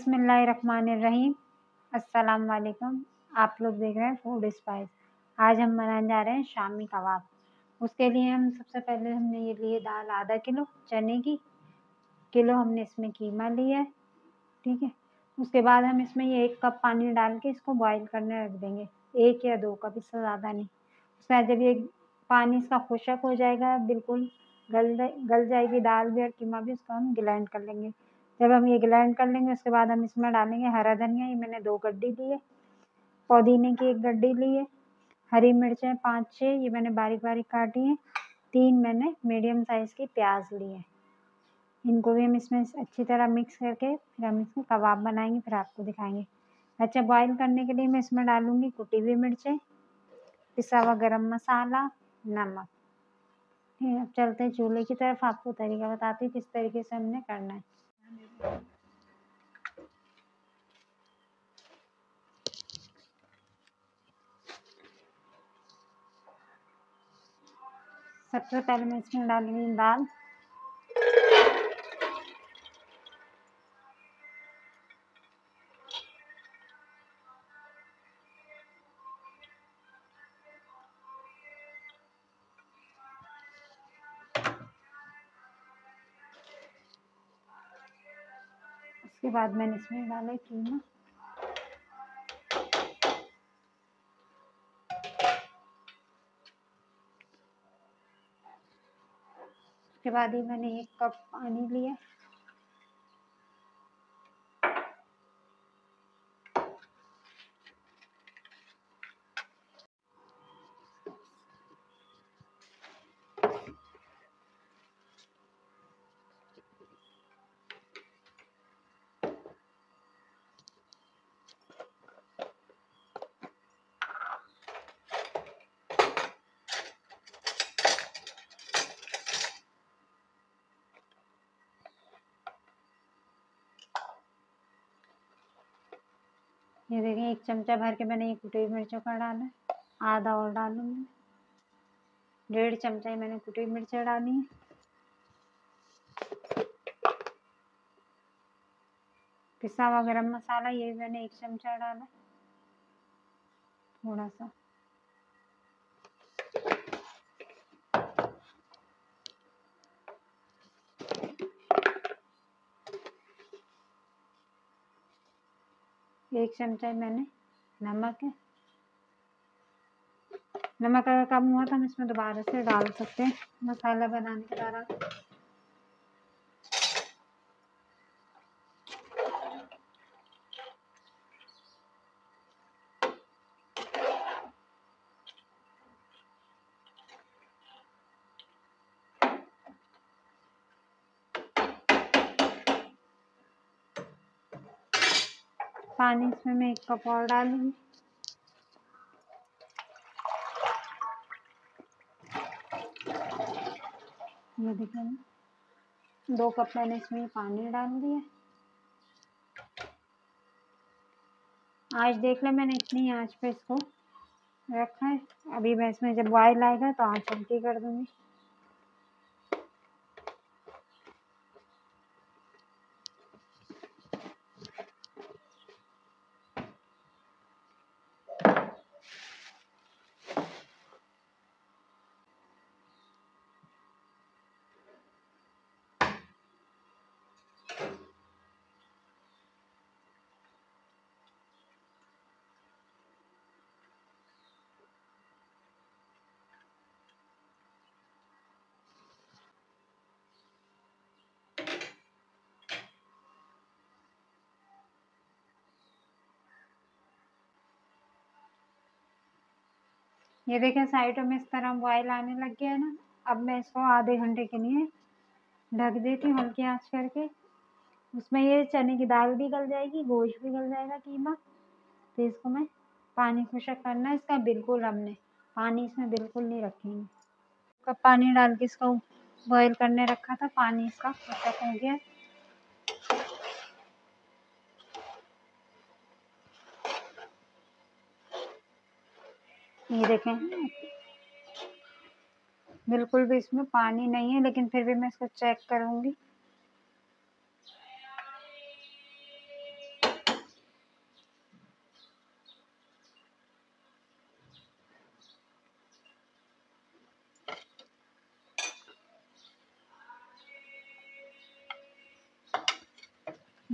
बिस्मिल्लाहिर्रहमानिर्रहीम। अस्सलाम वालेकुम। आप लोग देख रहे हैं फूड स्पाइस। आज हम बनाने जा रहे हैं शामी कबाब। उसके लिए हम सबसे पहले हमने ये लिए दाल आधा किलो, चने की किलो हमने इसमें कीमा लिया है, ठीक है। उसके बाद हम इसमें ये 1 कप पानी डाल के इसको बॉईल करने रख देंगे, 1 या 2 कप, इससे ज़्यादा नहीं। उसके बाद जब ये पानी इसका खुशक हो जाएगा, बिल्कुल गल जाएगी दाल भी और कीमा भी, उसको हम ग्राइंड कर लेंगे। जब हम ये ग्राइंड कर लेंगे उसके बाद हम इसमें डालेंगे हरा धनिया, ये मैंने 2 गड्डी ली है, पुदीने की 1 गड्डी ली है, हरी मिर्चें 5-6 ये मैंने बारीक बारीक काटी हैं, 3 मैंने मीडियम साइज़ की प्याज ली है। इनको भी हम इसमें अच्छी तरह मिक्स करके फिर हम इसमें कबाब बनाएंगे, फिर आपको दिखाएंगे। अच्छा, बॉईल करने के लिए मैं इसमें डालूंगी कुटी हुई मिर्चें, पिसा हुआ गरम मसाला, नमक। ठीक है, अब चलते हैं चूल्हे की तरफ, आपको तरीका बताती हूँ किस तरीके से हमने करना है। सबसे पहले मैं इसमें डालूंगी दाल, उसके बाद मैंने इसमें डाला कीमा, उसके बाद ही मैंने 1 कप पानी लिया, ये देखिए 1 चमचा भर के मैंने ये कुटी हुई मिर्चों का डाला है, आधा और डालूंगी, 1.5 चमचा ही मैंने कुटी हुई मिर्चें डाली है, पिसा हुआ गरम मसाला ये भी मैंने 1 चमचा डाला, थोड़ा सा, एक चमचा मैंने नमक है। नमक अगर कम हुआ तो हम इसमें दोबारा से डाल सकते हैं मसाला बनाने के दौरान। पानी इसमें मैं 1 कप और डालूंगी, ये देखिए 2 कप मैंने इसमें पानी डाल दिया। आँच देख लें, मैंने इतनी आँच पे इसको रखा है। अभी मैं इसमें जब बॉयल आएगा तो आँच हल्की कर दूंगी। ये देखें साइडों में इस तरह बॉयल आने लग गया है ना। अब मैं इसको आधे घंटे के लिए ढक देती हूँ हल्की आंच करके। उसमें ये चने की दाल भी गल जाएगी, गोश्त भी गल जाएगा, कीमा। तो इसको मैं पानी खुशक करना है इसका, बिल्कुल हमने पानी इसमें बिल्कुल नहीं रखेंगे। कप पानी डाल के इसको बॉयल करने रखा था, पानी इसका खुशक हो गया। ये देखें बिल्कुल भी इसमें पानी नहीं है, लेकिन फिर भी मैं इसको चेक करूंगी।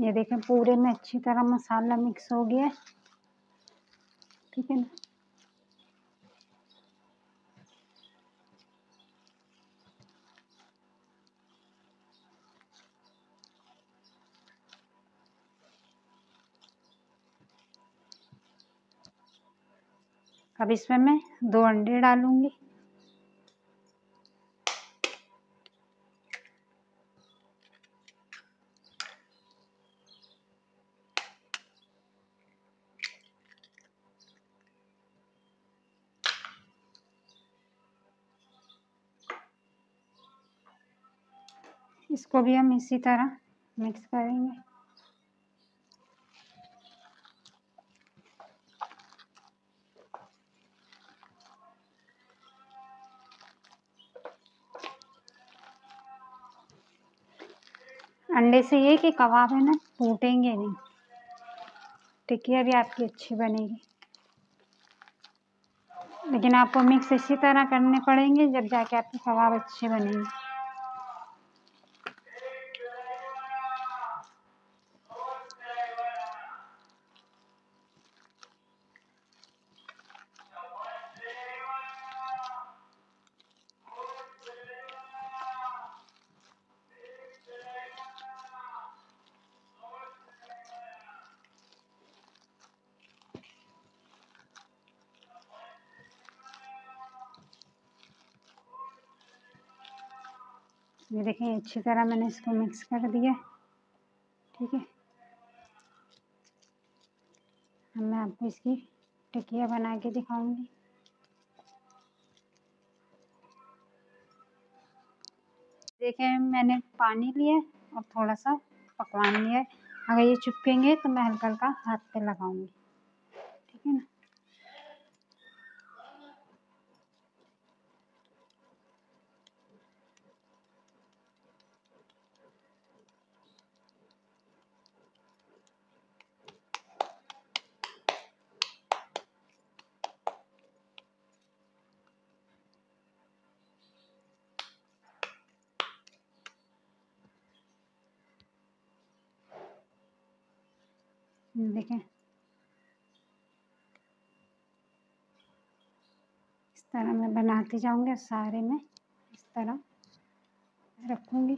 ये देखें पूरे में अच्छी तरह मसाला मिक्स हो गया है, ठीक है ना। अब इसमें मैं 2 अंडे डालूंगी। इसको भी हम इसी तरह मिक्स करेंगे। अंडे से ये कि कबाब है ना टूटेंगे नहीं, टिकिया भी आपकी अच्छी बनेगी। लेकिन आपको मिक्स इसी तरह करने पड़ेंगे जब जाके आपके कबाब अच्छे बनेंगे। ये देखें अच्छी तरह मैंने इसको मिक्स कर दिया, ठीक है। अब मैं आपको इसकी टिकिया बना के दिखाऊंगी। देखें मैंने पानी लिया और थोड़ा सा पकवान लिया है। अगर ये चिपकेंगे तो मैं हल्का हल्का हाथ पे लगाऊंगी, ठीक है ना। देखें इस तरह मैं बनाती जाऊंगी, सारे में इस तरह रखूंगी।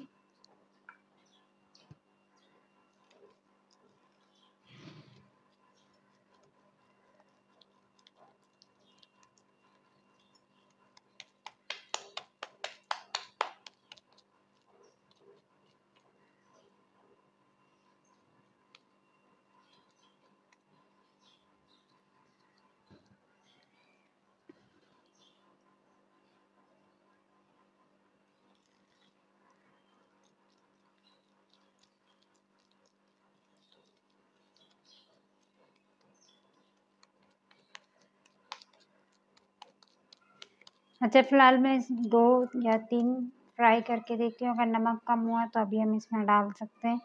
अच्छा फिलहाल मैं 2 या 3 फ्राई करके देखती हूँ। अगर नमक कम हुआ तो अभी हम इसमें डाल सकते हैं,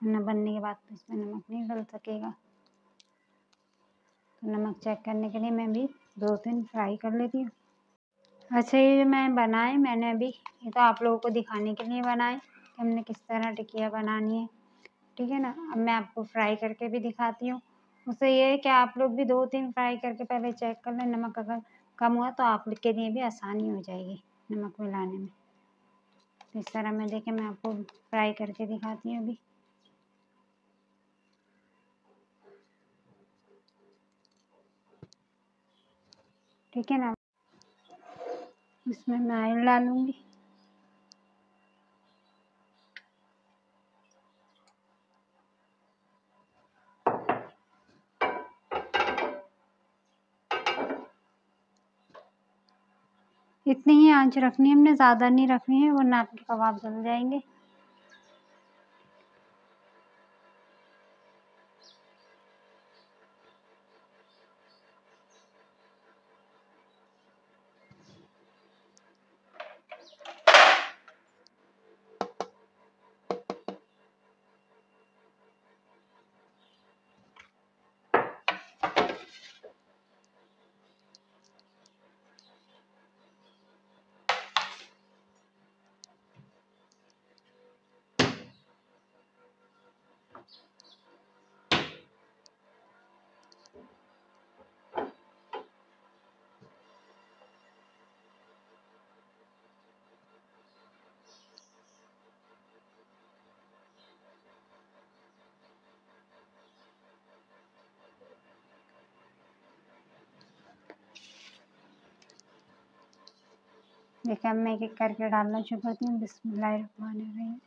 वरना बनने के बाद तो इसमें नमक नहीं डल सकेगा। तो नमक चेक करने के लिए मैं भी 2-3 फ्राई कर लेती हूँ। अच्छा ये जो मैं बनाए मैंने अभी, ये तो आप लोगों को दिखाने के लिए बनाए कि हमने किस तरह टिकिया बनानी है, ठीक है ना। अब मैं आपको फ्राई करके भी दिखाती हूँ। उससे ये है कि आप लोग भी 2-3 फ्राई करके पहले चेक कर लें, नमक अगर कम हुआ तो आप लोग के लिए भी आसानी हो जाएगी नमक मिलाने में। तो इस तरह मैं देखें मैं आपको फ्राई करके दिखाती हूँ अभी, ठीक है ना। इसमें मैं ऑयल डालूंगी। इतनी ही आंच रखनी है हमने, ज़्यादा नहीं रखनी है वरना आपके कबाब जल जाएंगे। देखिए अब मैं एक एक करके डालना शुरू करती हूँ। बिस्मिल्लाहिर्रहमानिर्रहीम।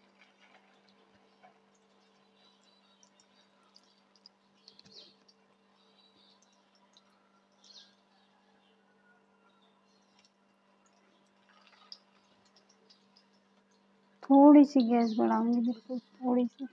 थोड़ी सी गैस बढ़ाऊंगी, बिल्कुल थोड़ी सी।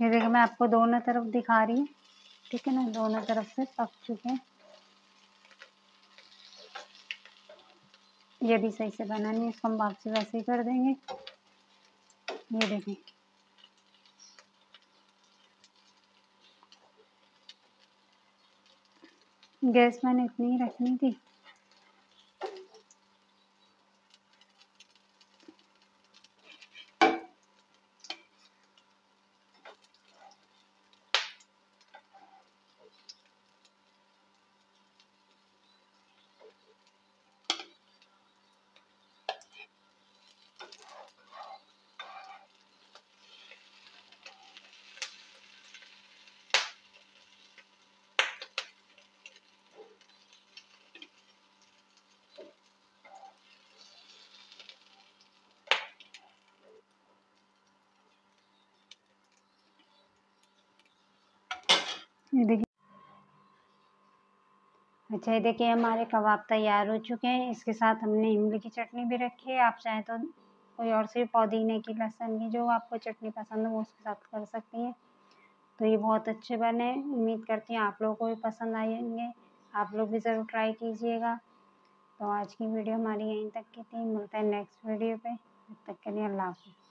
ये देखिए मैं आपको दोनों तरफ दिखा रही हूँ, ठीक है ना, दोनों तरफ से पक चुके हैं। ये भी सही से बना नहीं, इसको हम वापसी वैसे ही कर देंगे। ये देखें, गैस मैंने इतनी ही रखनी थी। ये देखिए, अच्छा ये देखिए हमारे कबाब तैयार हो चुके हैं। इसके साथ हमने इमली की चटनी भी रखी है। आप चाहें तो कोई और सी पुदीने की, लहसुन की, जो आपको चटनी पसंद हो वो उसके साथ कर सकती हैं। तो ये बहुत अच्छे बने, उम्मीद करती हूँ आप लोगों को भी पसंद आएंगे। आप लोग भी ज़रूर ट्राई कीजिएगा। तो आज की वीडियो हमारी यहीं तक की थी। मिलते हैं नेक्स्ट वीडियो पे। तब तक के लिए अल्लाह हाफ़िज़।